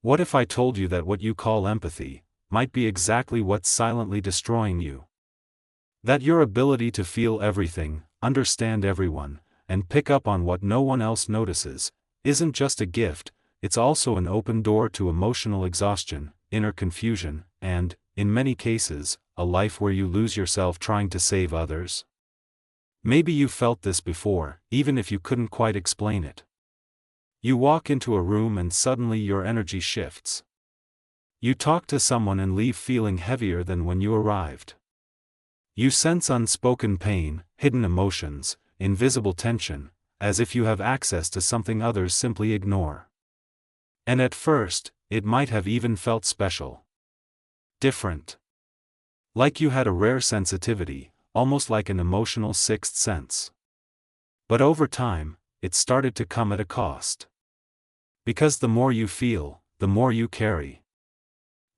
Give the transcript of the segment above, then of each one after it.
What if I told you that what you call empathy might be exactly what's silently destroying you? That your ability to feel everything, understand everyone, and pick up on what no one else notices, isn't just a gift, it's also an open door to emotional exhaustion, inner confusion, and, in many cases, a life where you lose yourself trying to save others? Maybe you felt this before, even if you couldn't quite explain it. You walk into a room and suddenly your energy shifts. You talk to someone and leave feeling heavier than when you arrived. You sense unspoken pain, hidden emotions, invisible tension, as if you have access to something others simply ignore. And at first, it might have even felt special. Different. Like you had a rare sensitivity, almost like an emotional sixth sense. But over time, it started to come at a cost. Because the more you feel, the more you carry.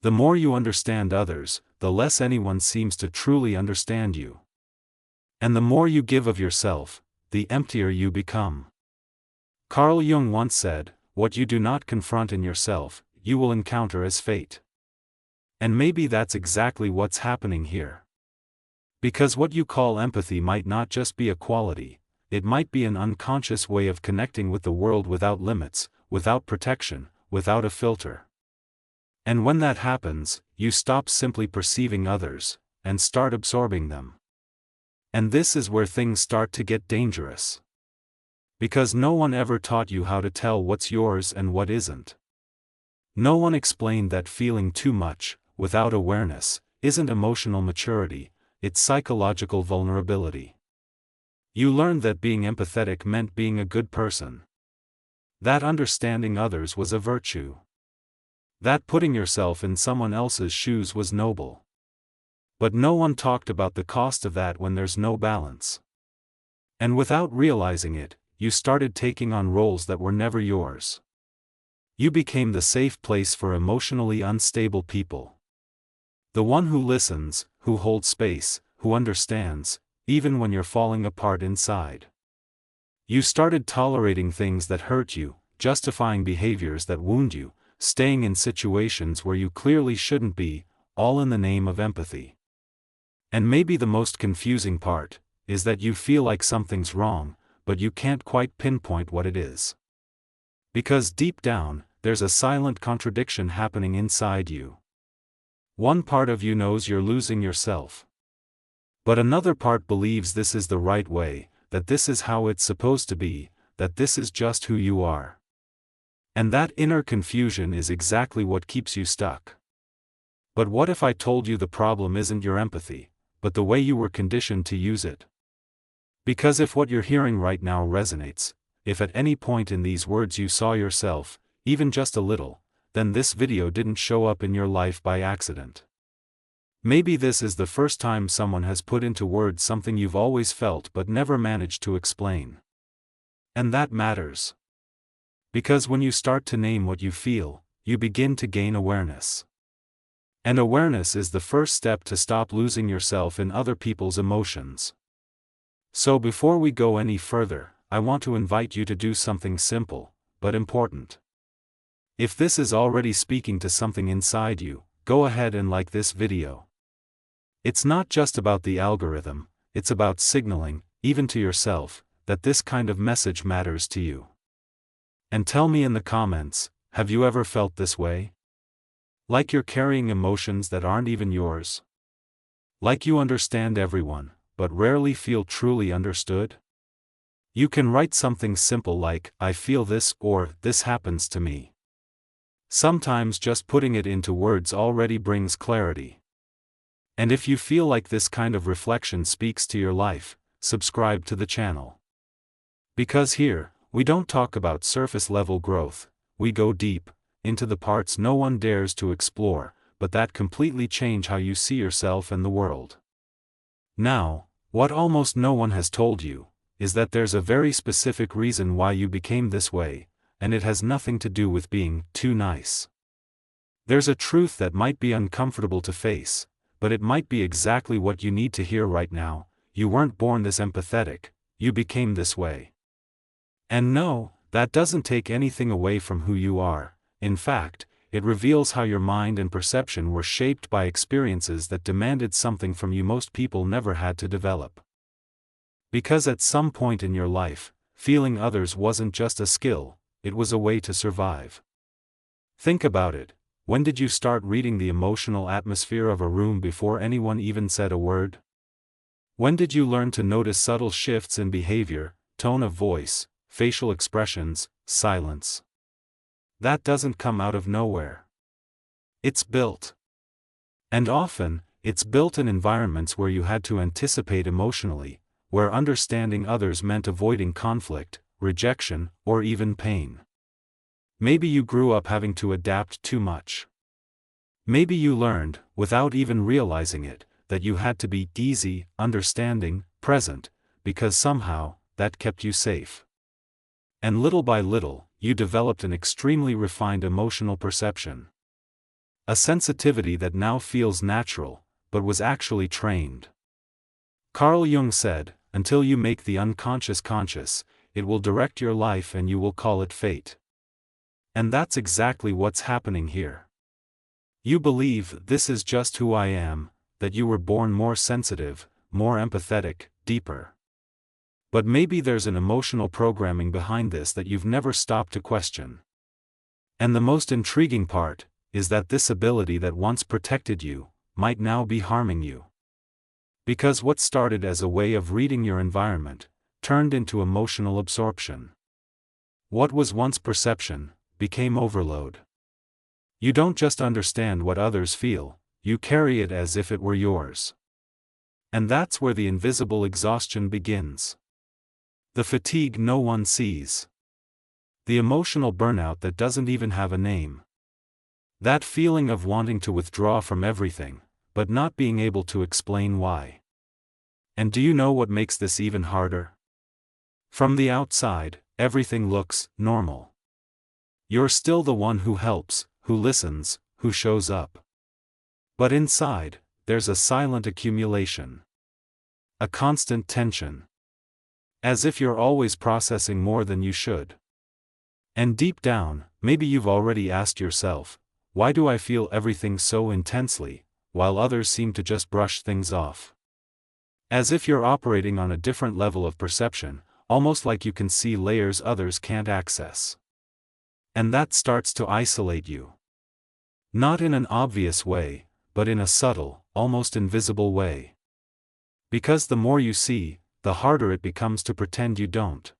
The more you understand others, the less anyone seems to truly understand you. And the more you give of yourself, the emptier you become. Carl Jung once said, "What you do not confront in yourself, you will encounter as fate." And maybe that's exactly what's happening here. Because what you call empathy might not just be a quality, it might be an unconscious way of connecting with the world without limits, without protection, without a filter. And when that happens, you stop simply perceiving others, and start absorbing them. And this is where things start to get dangerous. Because no one ever taught you how to tell what's yours and what isn't. No one explained that feeling too much, without awareness, isn't emotional maturity, it's psychological vulnerability. You learned that being empathetic meant being a good person. That understanding others was a virtue. That putting yourself in someone else's shoes was noble. But no one talked about the cost of that when there's no balance. And without realizing it, you started taking on roles that were never yours. You became the safe place for emotionally unstable people. The one who listens, who holds space, who understands, even when you're falling apart inside. You started tolerating things that hurt you, justifying behaviors that wound you, staying in situations where you clearly shouldn't be, all in the name of empathy. And maybe the most confusing part is that you feel like something's wrong, but you can't quite pinpoint what it is. Because deep down, there's a silent contradiction happening inside you. One part of you knows you're losing yourself. But another part believes this is the right way, that this is how it's supposed to be, that this is just who you are. And that inner confusion is exactly what keeps you stuck. But what if I told you the problem isn't your empathy, but the way you were conditioned to use it? Because if what you're hearing right now resonates, if at any point in these words you saw yourself, even just a little, then this video didn't show up in your life by accident. Maybe this is the first time someone has put into words something you've always felt but never managed to explain. And that matters. Because when you start to name what you feel, you begin to gain awareness. And awareness is the first step to stop losing yourself in other people's emotions. So before we go any further, I want to invite you to do something simple, but important. If this is already speaking to something inside you, go ahead and like this video. It's not just about the algorithm, it's about signaling, even to yourself, that this kind of message matters to you. And tell me in the comments, have you ever felt this way? Like you're carrying emotions that aren't even yours? Like you understand everyone, but rarely feel truly understood? You can write something simple like, "I feel this," or "This happens to me." Sometimes just putting it into words already brings clarity. And if you feel like this kind of reflection speaks to your life, subscribe to the channel. Because here, we don't talk about surface-level growth, we go deep, into the parts no one dares to explore, but that completely change how you see yourself and the world. Now, what almost no one has told you, is that there's a very specific reason why you became this way, and it has nothing to do with being too nice. There's a truth that might be uncomfortable to face, but it might be exactly what you need to hear right now. You weren't born this empathetic, you became this way. And no, that doesn't take anything away from who you are. In fact, it reveals how your mind and perception were shaped by experiences that demanded something from you most people never had to develop. Because at some point in your life, feeling others wasn't just a skill, it was a way to survive. Think about it. When did you start reading the emotional atmosphere of a room before anyone even said a word? When did you learn to notice subtle shifts in behavior, tone of voice, facial expressions, silence? That doesn't come out of nowhere. It's built. And often, it's built in environments where you had to anticipate emotionally, where understanding others meant avoiding conflict, rejection, or even pain. Maybe you grew up having to adapt too much. Maybe you learned, without even realizing it, that you had to be easy, understanding, present, because somehow, that kept you safe. And little by little, you developed an extremely refined emotional perception. A sensitivity that now feels natural, but was actually trained. Carl Jung said, "Until you make the unconscious conscious, it will direct your life and you will call it fate." And that's exactly what's happening here. You believe this is just who I am, that you were born more sensitive, more empathetic, deeper. But maybe there's an emotional programming behind this that you've never stopped to question. And the most intriguing part is that this ability that once protected you might now be harming you. Because what started as a way of reading your environment turned into emotional absorption. What was once perception became overload. You don't just understand what others feel, you carry it as if it were yours. And that's where the invisible exhaustion begins. The fatigue no one sees. The emotional burnout that doesn't even have a name. That feeling of wanting to withdraw from everything, but not being able to explain why. And do you know what makes this even harder? From the outside, everything looks normal. You're still the one who helps, who listens, who shows up. But inside, there's a silent accumulation. A constant tension. As if you're always processing more than you should. And deep down, maybe you've already asked yourself, why do I feel everything so intensely, while others seem to just brush things off? As if you're operating on a different level of perception, almost like you can see layers others can't access. And that starts to isolate you. Not in an obvious way, but in a subtle, almost invisible way. Because the more you see, the harder it becomes to pretend you don't.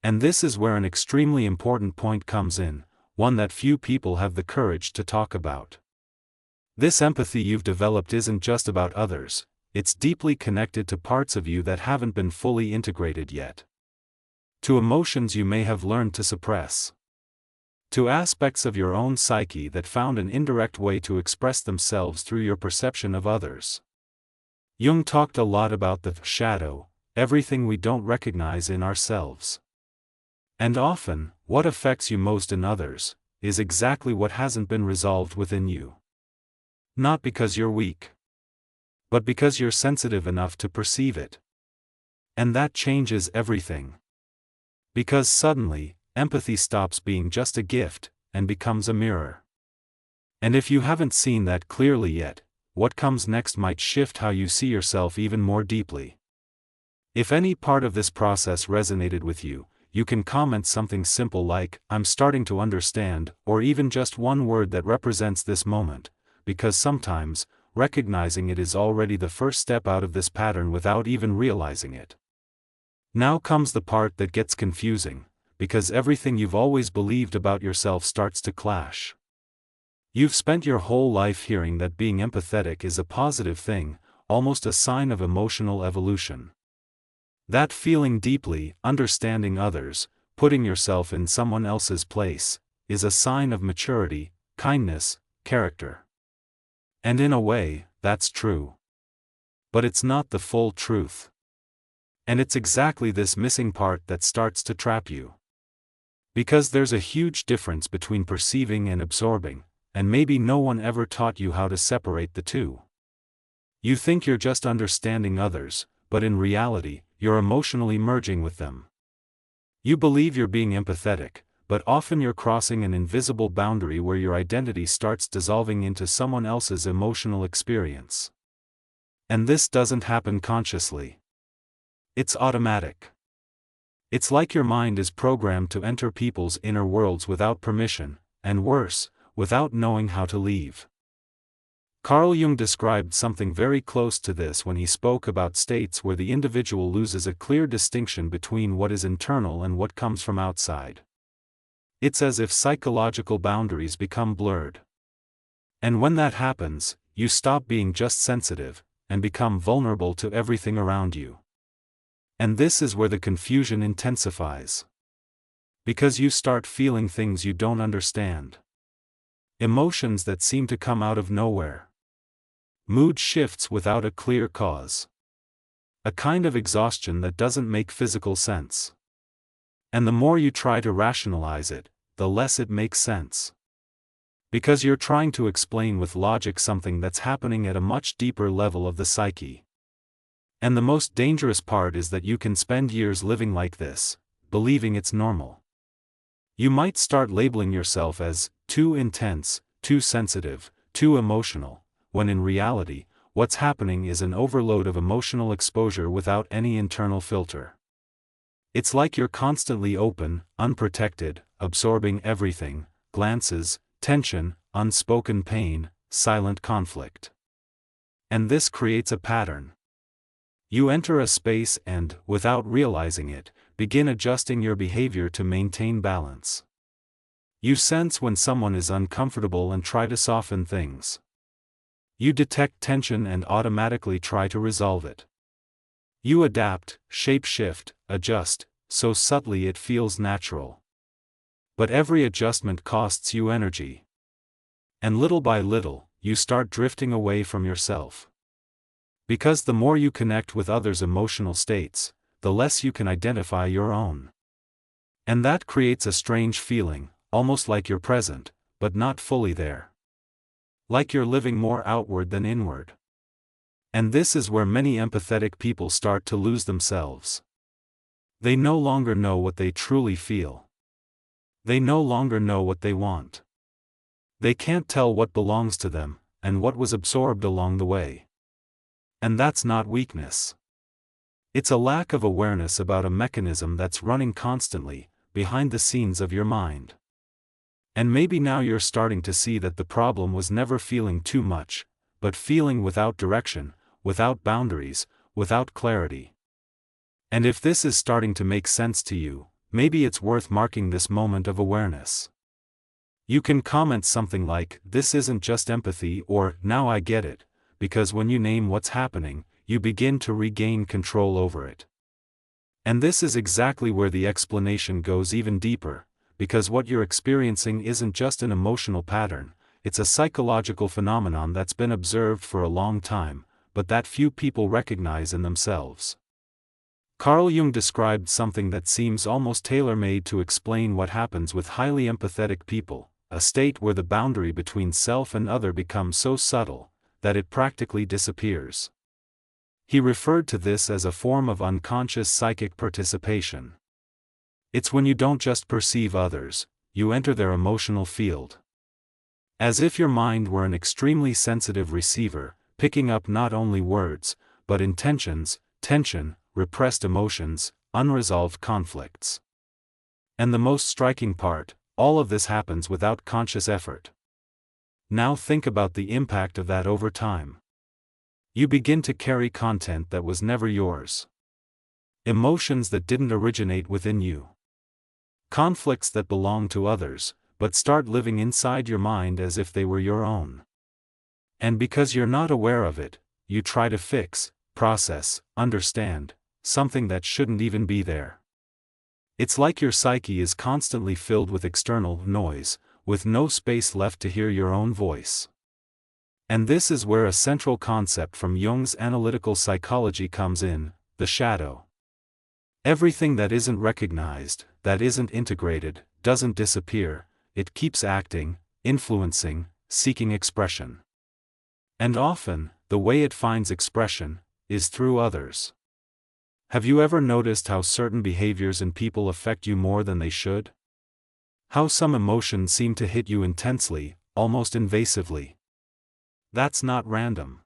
And this is where an extremely important point comes in, one that few people have the courage to talk about. This empathy you've developed isn't just about others, it's deeply connected to parts of you that haven't been fully integrated yet. To emotions you may have learned to suppress. To aspects of your own psyche that found an indirect way to express themselves through your perception of others. Jung talked a lot about the shadow, everything we don't recognize in ourselves. And often, what affects you most in others is exactly what hasn't been resolved within you. Not because you're weak, but because you're sensitive enough to perceive it. And that changes everything. Because suddenly, empathy stops being just a gift, and becomes a mirror. And if you haven't seen that clearly yet, what comes next might shift how you see yourself even more deeply. If any part of this process resonated with you, you can comment something simple like, "I'm starting to understand," or even just one word that represents this moment, because sometimes, recognizing it is already the first step out of this pattern without even realizing it. Now comes the part that gets confusing, because everything you've always believed about yourself starts to clash. You've spent your whole life hearing that being empathetic is a positive thing, almost a sign of emotional evolution. That feeling deeply, understanding others, putting yourself in someone else's place, is a sign of maturity, kindness, character. And in a way, that's true. But it's not the full truth. And it's exactly this missing part that starts to trap you. Because there's a huge difference between perceiving and absorbing, and maybe no one ever taught you how to separate the two. You think you're just understanding others, but in reality, you're emotionally merging with them. You believe you're being empathetic, but often you're crossing an invisible boundary where your identity starts dissolving into someone else's emotional experience. And this doesn't happen consciously. It's automatic. It's like your mind is programmed to enter people's inner worlds without permission, and worse, without knowing how to leave. Carl Jung described something very close to this when he spoke about states where the individual loses a clear distinction between what is internal and what comes from outside. It's as if psychological boundaries become blurred. And when that happens, you stop being just sensitive, and become vulnerable to everything around you. And this is where the confusion intensifies. Because you start feeling things you don't understand. Emotions that seem to come out of nowhere. Mood shifts without a clear cause. A kind of exhaustion that doesn't make physical sense. And the more you try to rationalize it, the less it makes sense. Because you're trying to explain with logic something that's happening at a much deeper level of the psyche. And the most dangerous part is that you can spend years living like this, believing it's normal. You might start labeling yourself as too intense, too sensitive, too emotional, when in reality, what's happening is an overload of emotional exposure without any internal filter. It's like you're constantly open, unprotected, absorbing everything: glances, tension, unspoken pain, silent conflict. And this creates a pattern. You enter a space and, without realizing it, begin adjusting your behavior to maintain balance. You sense when someone is uncomfortable and try to soften things. You detect tension and automatically try to resolve it. You adapt, shape-shift, adjust, so subtly it feels natural. But every adjustment costs you energy. And little by little, you start drifting away from yourself. Because the more you connect with others' emotional states, the less you can identify your own. And that creates a strange feeling, almost like you're present, but not fully there. Like you're living more outward than inward. And this is where many empathetic people start to lose themselves. They no longer know what they truly feel. They no longer know what they want. They can't tell what belongs to them, and what was absorbed along the way. And that's not weakness. It's a lack of awareness about a mechanism that's running constantly, behind the scenes of your mind. And maybe now you're starting to see that the problem was never feeling too much, but feeling without direction, without boundaries, without clarity. And if this is starting to make sense to you, maybe it's worth marking this moment of awareness. You can comment something like, "This isn't just empathy," or "Now I get it," because when you name what's happening, you begin to regain control over it. And this is exactly where the explanation goes even deeper, because what you're experiencing isn't just an emotional pattern, it's a psychological phenomenon that's been observed for a long time, but that few people recognize in themselves. Carl Jung described something that seems almost tailor-made to explain what happens with highly empathetic people, a state where the boundary between self and other becomes so subtle, that it practically disappears. He referred to this as a form of unconscious psychic participation. It's when you don't just perceive others, you enter their emotional field. As if your mind were an extremely sensitive receiver, picking up not only words, but intentions, tension, repressed emotions, unresolved conflicts. And the most striking part, all of this happens without conscious effort. Now think about the impact of that over time. You begin to carry content that was never yours. Emotions that didn't originate within you. Conflicts that belong to others, but start living inside your mind as if they were your own. And because you're not aware of it, you try to fix, process, understand, something that shouldn't even be there. It's like your psyche is constantly filled with external noise, with no space left to hear your own voice. And this is where a central concept from Jung's analytical psychology comes in: the shadow. Everything that isn't recognized, that isn't integrated, doesn't disappear, it keeps acting, influencing, seeking expression. And often, the way it finds expression is through others. Have you ever noticed how certain behaviors in people affect you more than they should? How some emotions seem to hit you intensely, almost invasively. That's not random.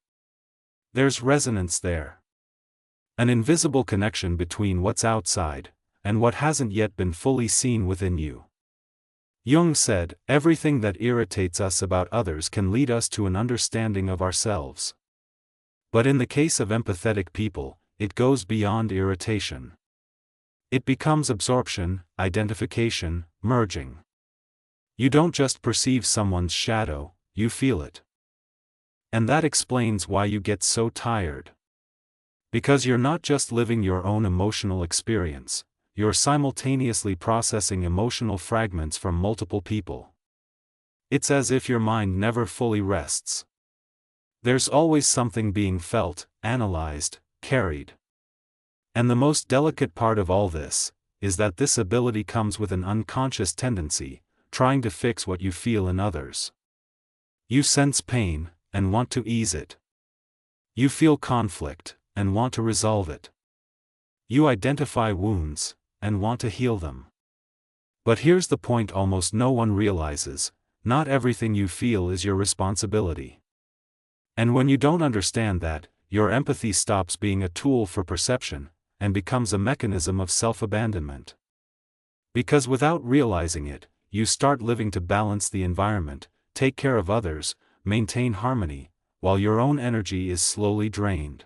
There's resonance there. An invisible connection between what's outside and what hasn't yet been fully seen within you. Jung said, everything that irritates us about others can lead us to an understanding of ourselves. But in the case of empathetic people, it goes beyond irritation. It becomes absorption, identification, merging. You don't just perceive someone's shadow, you feel it. And that explains why you get so tired. Because you're not just living your own emotional experience, you're simultaneously processing emotional fragments from multiple people. It's as if your mind never fully rests. There's always something being felt, analyzed, carried. And the most delicate part of all this is that this ability comes with an unconscious tendency, trying to fix what you feel in others. You sense pain and want to ease it. You feel conflict and want to resolve it. You identify wounds and want to heal them. But here's the point almost no one realizes: not everything you feel is your responsibility. And when you don't understand that, your empathy stops being a tool for perception and becomes a mechanism of self-abandonment. Because without realizing it, you start living to balance the environment, take care of others, maintain harmony, while your own energy is slowly drained.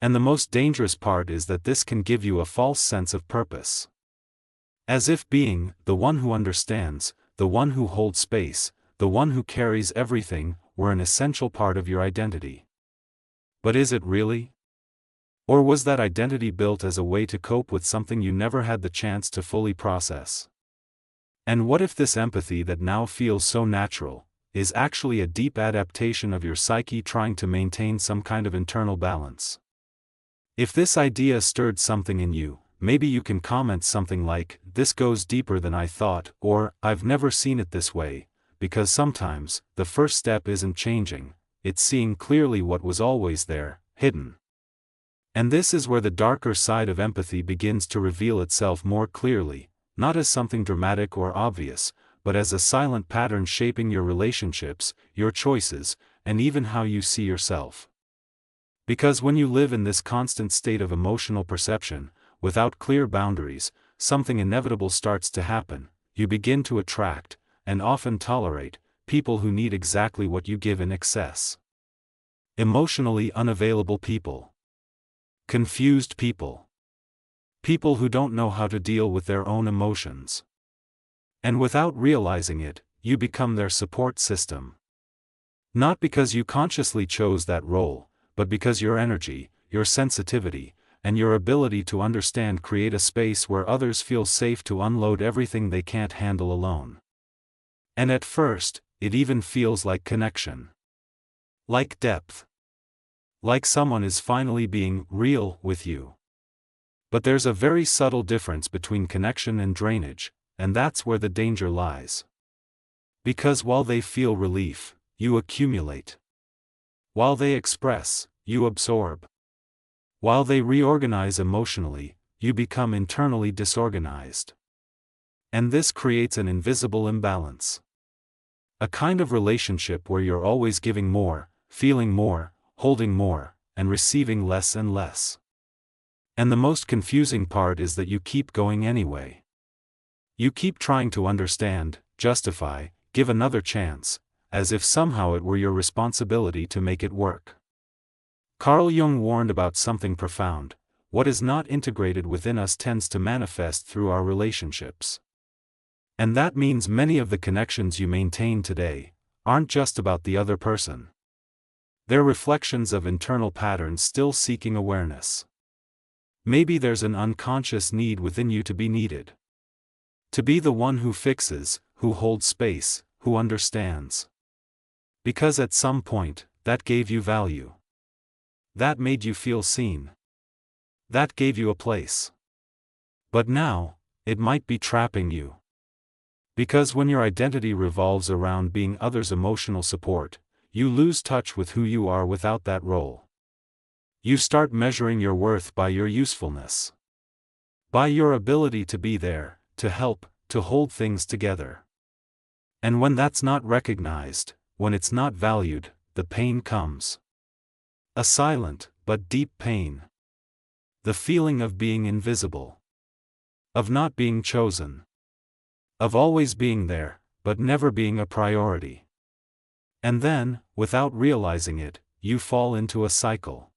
And the most dangerous part is that this can give you a false sense of purpose. As if being the one who understands, the one who holds space, the one who carries everything, were an essential part of your identity. But is it really? Or was that identity built as a way to cope with something you never had the chance to fully process? And what if this empathy that now feels so natural is actually a deep adaptation of your psyche trying to maintain some kind of internal balance? If this idea stirred something in you, maybe you can comment something like, "This goes deeper than I thought," or "I've never seen it this way," because sometimes the first step isn't changing, it's seeing clearly what was always there, hidden. And this is where the darker side of empathy begins to reveal itself more clearly, not as something dramatic or obvious, but as a silent pattern shaping your relationships, your choices, and even how you see yourself. Because when you live in this constant state of emotional perception, without clear boundaries, something inevitable starts to happen: you begin to attract, and often tolerate, people who need exactly what you give in excess. Emotionally unavailable people. Confused people. People who don't know how to deal with their own emotions. And without realizing it, you become their support system. Not because you consciously chose that role, but because your energy, your sensitivity, and your ability to understand create a space where others feel safe to unload everything they can't handle alone. And at first, it even feels like connection. Like depth. Like someone is finally being real with you. But there's a very subtle difference between connection and drainage, and that's where the danger lies. Because while they feel relief, you accumulate. While they express, you absorb. While they reorganize emotionally, you become internally disorganized. And this creates an invisible imbalance. A kind of relationship where you're always giving more, feeling more, holding more, and receiving less and less. And the most confusing part is that you keep going anyway. You keep trying to understand, justify, give another chance, as if somehow it were your responsibility to make it work. Carl Jung warned about something profound: what is not integrated within us tends to manifest through our relationships. And that means many of the connections you maintain today aren't just about the other person. They're reflections of internal patterns still seeking awareness. Maybe there's an unconscious need within you to be needed. To be the one who fixes, who holds space, who understands. Because at some point, that gave you value. That made you feel seen. That gave you a place. But now, it might be trapping you. Because when your identity revolves around being others' emotional support, you lose touch with who you are without that role. You start measuring your worth by your usefulness. By your ability to be there, to help, to hold things together. And when that's not recognized, when it's not valued, the pain comes. A silent, but deep pain. The feeling of being invisible. Of not being chosen. Of always being there, but never being a priority. And then, without realizing it, you fall into a cycle.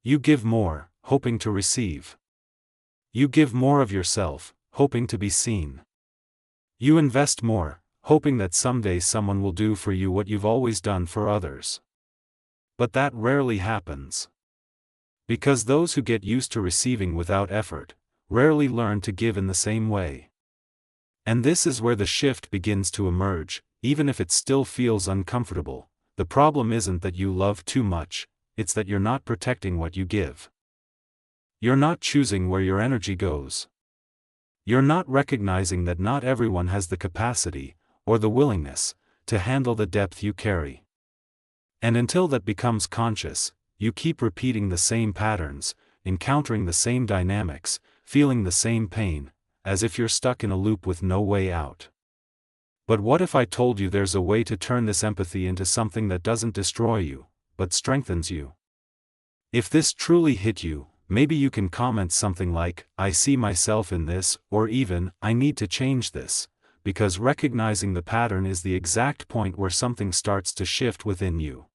You give more, hoping to receive. You give more of yourself, hoping to be seen. You invest more, hoping that someday someone will do for you what you've always done for others. But that rarely happens. Because those who get used to receiving without effort, rarely learn to give in the same way. And this is where the shift begins to emerge, even if it still feels uncomfortable. The problem isn't that you love too much, it's that you're not protecting what you give. You're not choosing where your energy goes. You're not recognizing that not everyone has the capacity, or the willingness, to handle the depth you carry. And until that becomes conscious, you keep repeating the same patterns, encountering the same dynamics, feeling the same pain, as if you're stuck in a loop with no way out. But what if I told you there's a way to turn this empathy into something that doesn't destroy you, but strengthens you? If this truly hit you, maybe you can comment something like, "I see myself in this," or even, "I need to change this," because recognizing the pattern is the exact point where something starts to shift within you.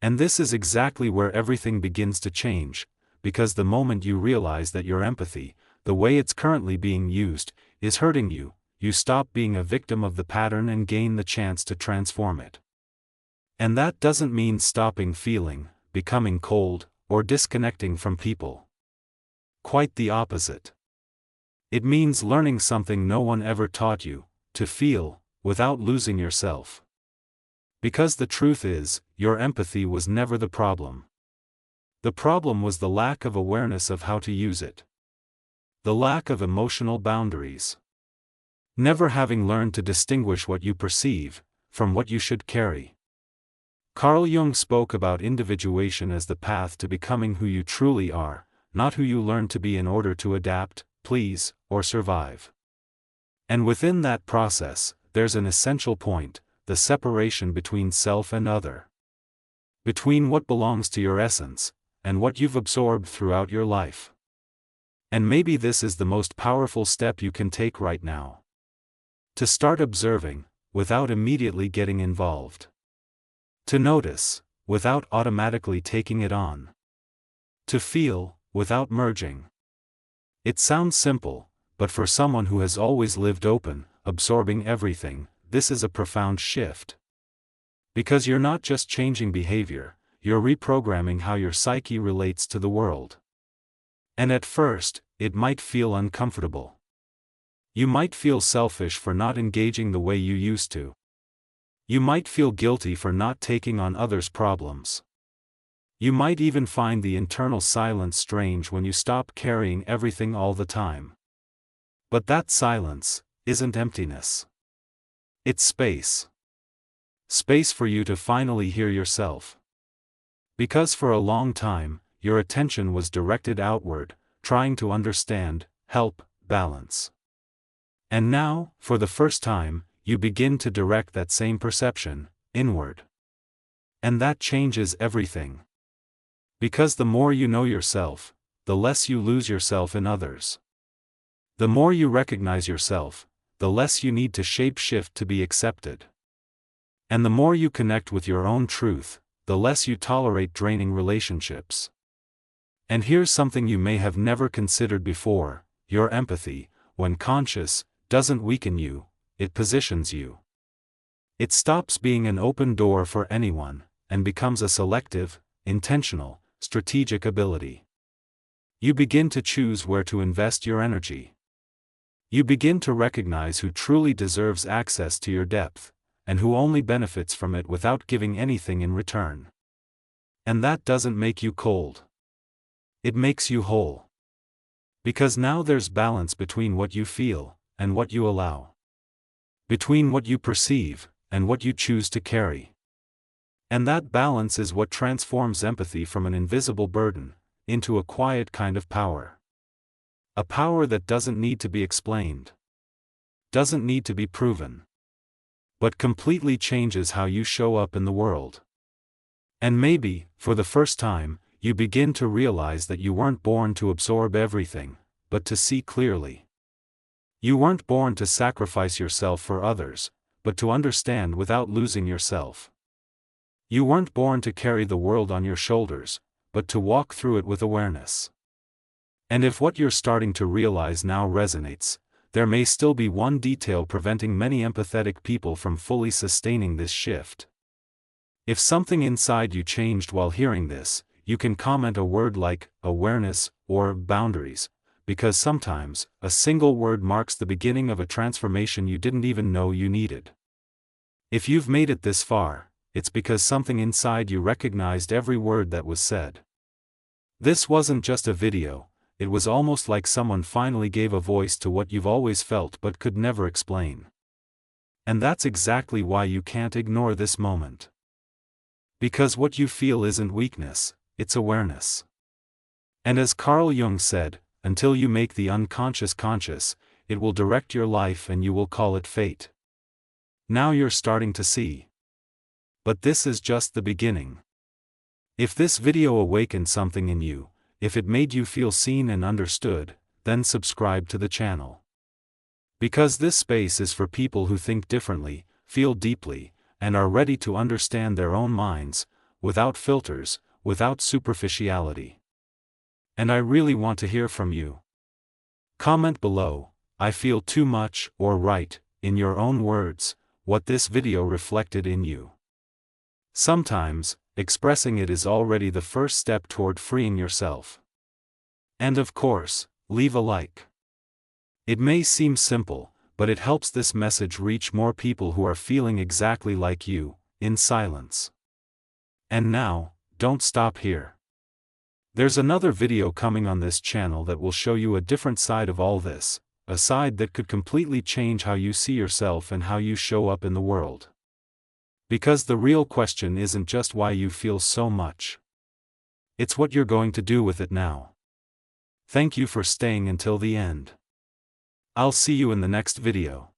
And this is exactly where everything begins to change, because the moment you realize that your empathy, the way it's currently being used, is hurting you, you stop being a victim of the pattern and gain the chance to transform it. And that doesn't mean stopping feeling, becoming cold, or disconnecting from people. Quite the opposite. It means learning something no one ever taught you, to feel, without losing yourself. Because the truth is, your empathy was never the problem. The problem was the lack of awareness of how to use it. The lack of emotional boundaries. Never having learned to distinguish what you perceive, from what you should carry. Carl Jung spoke about individuation as the path to becoming who you truly are, not who you learn to be in order to adapt, please, or survive. And within that process, there's an essential point, the separation between self and other. Between what belongs to your essence, and what you've absorbed throughout your life. And maybe this is the most powerful step you can take right now. To start observing, without immediately getting involved. To notice, without automatically taking it on. To feel, without merging. It sounds simple, but for someone who has always lived open, absorbing everything, this is a profound shift. Because you're not just changing behavior, you're reprogramming how your psyche relates to the world. And at first, it might feel uncomfortable. You might feel selfish for not engaging the way you used to. You might feel guilty for not taking on others' problems. You might even find the internal silence strange when you stop carrying everything all the time. But that silence isn't emptiness. It's space. Space for you to finally hear yourself. Because for a long time, your attention was directed outward, trying to understand, help, balance. And now, for the first time, you begin to direct that same perception, inward. And that changes everything. Because the more you know yourself, the less you lose yourself in others. The more you recognize yourself, the less you need to shape-shift to be accepted. And the more you connect with your own truth, the less you tolerate draining relationships. And here's something you may have never considered before: your empathy, when conscious, doesn't weaken you, it positions you. It stops being an open door for anyone, and becomes a selective, intentional, strategic ability. You begin to choose where to invest your energy. You begin to recognize who truly deserves access to your depth, and who only benefits from it without giving anything in return. And that doesn't make you cold. It makes you whole. Because now there's balance between what you feel, and what you allow. Between what you perceive, and what you choose to carry. And that balance is what transforms empathy from an invisible burden, into a quiet kind of power. A power that doesn't need to be explained. doesn't need to be proven, but completely changes how you show up in the world. And maybe, for the first time, you begin to realize that you weren't born to absorb everything, but to see clearly. You weren't born to sacrifice yourself for others, but to understand without losing yourself. You weren't born to carry the world on your shoulders, but to walk through it with awareness. And if what you're starting to realize now resonates, there may still be one detail preventing many empathetic people from fully sustaining this shift. If something inside you changed while hearing this, you can comment a word like awareness or boundaries, because sometimes a single word marks the beginning of a transformation you didn't even know you needed. If you've made it this far, it's because something inside you recognized every word that was said. This wasn't just a video, it was almost like someone finally gave a voice to what you've always felt but could never explain. And that's exactly why you can't ignore this moment. Because what you feel isn't weakness, it's awareness. And as Carl Jung said, until you make the unconscious conscious, it will direct your life and you will call it fate. Now you're starting to see. But this is just the beginning. If this video awakened something in you, if it made you feel seen and understood, then subscribe to the channel. Because this space is for people who think differently, feel deeply, and are ready to understand their own minds, without filters, without superficiality. And I really want to hear from you. Comment below, I feel too much, or write, in your own words, what this video reflected in you. Sometimes, expressing it is already the first step toward freeing yourself. And of course, leave a like. It may seem simple, but it helps this message reach more people who are feeling exactly like you, in silence. And now, don't stop here. There's another video coming on this channel that will show you a different side of all this, a side that could completely change how you see yourself and how you show up in the world. Because the real question isn't just why you feel so much. It's what you're going to do with it now. Thank you for staying until the end. I'll see you in the next video.